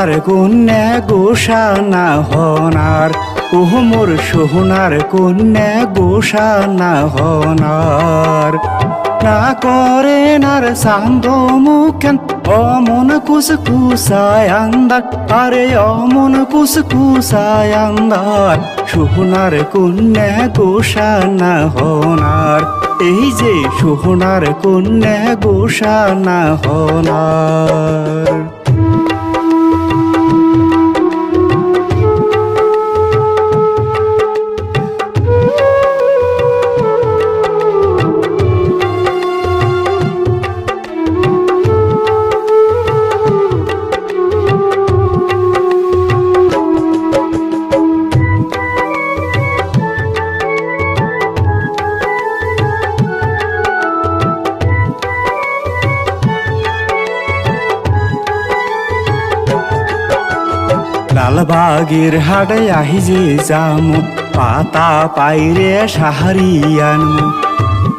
সোহনার কন্যা গোসানা হনার, ওহ মোর সোহনার কন্যা গোসানা হনার। না করে নার সান্দ মুখেন অমন কুসকুসায় আন্দার, আরে অমন কুসকুসায় আন্দার। সোহনার কন্যা গোসানা হনার, এই যে সোহনার কন্যা গোসানা হনার। লালবাগের হাটে আহি যে যামু, পাতা পাইরে সাহারিয়ানমু,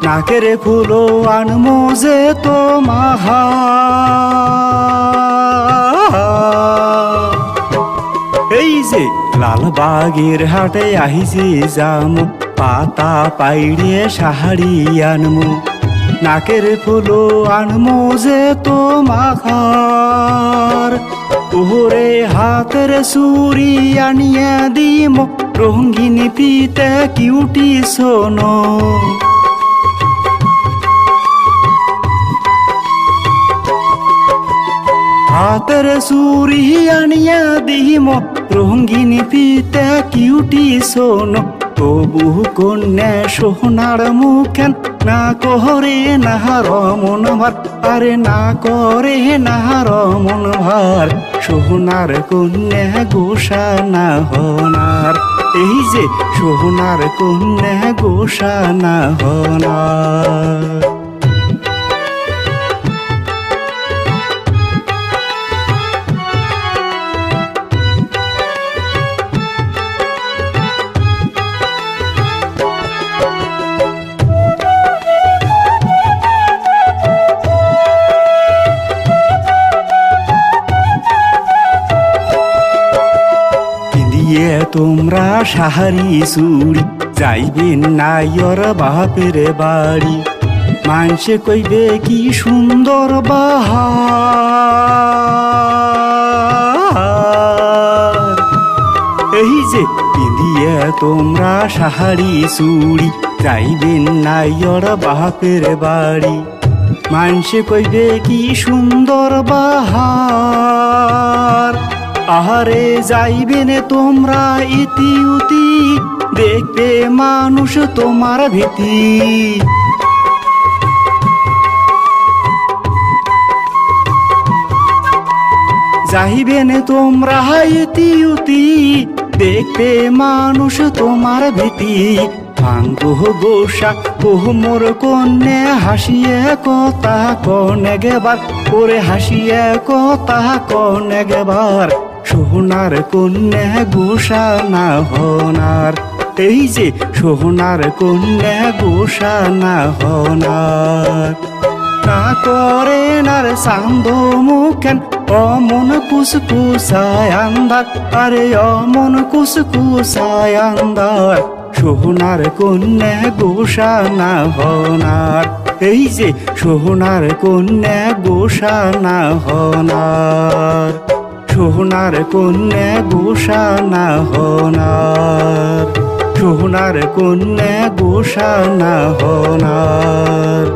নাকের ফুলো আনমু যে তো মাহা। এই যে লালবাগের হাটে আহি যে যামু, পাতা পাইরে সাহারিয়ানমু, নাকের ফুলো আনমু যে তো মাখার। ওরে হাতের সুরি আনিয়া দিম, রঙিন পিতে কিউটি সোনো। হাতের সুরি আনিয়া দিম, রঙিন পিতে কিউটি সোনো। তবু কন্যা সোহনার মুখেন না করে নাহার মন ভার, আরে না করে নাহার মন ভার। সোহনার কন্যা গোসানা হনার, এই যে সোহনার কন্যা গোসানা হনার। তোমরা সাহারি চুড়ি যাইবেন নাইর বাপের বাড়ি, মানুষে কইবে কি সুন্দর বাহার। এই যে পিঁধিয়ে তোমরা সাহারি চুড়ি যাইবেন নাইর বাপের বাড়ি, মানুষে কইবে কি সুন্দর বাহার। আহারে যাইবেন তোমরা ইতি উতি, দেখবে মানুষ তোমার ভীতি। যাইবেন তোমরা ইতি উতি, দেখবে মানুষ তোমার ভীতি। ভাঙ্গো গোসা ওহ মোর কন্যা হাসিয়ে কথা কনে গেবার, ওরে হাসিয়ে কথা কনে গেবার। সোহনার কন্যা গোসানা হনার, এই যে সোহনার কন্যা গোসানা হনার। না করে নার সান্দ মুখেন অমন কুসকুসায় আন্দার, আরে অমন কুসকুসায় আন্দার। সোহনার কন্যা গোসানা হনার, এই যে সোহনার কন্যা গোসানা হনার। সোহনার কন্যা গোসানা হনার, সোহনার কন্যা গোসানা হনার।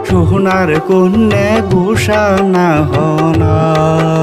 সোহনার কন্যা গোসানা হনার।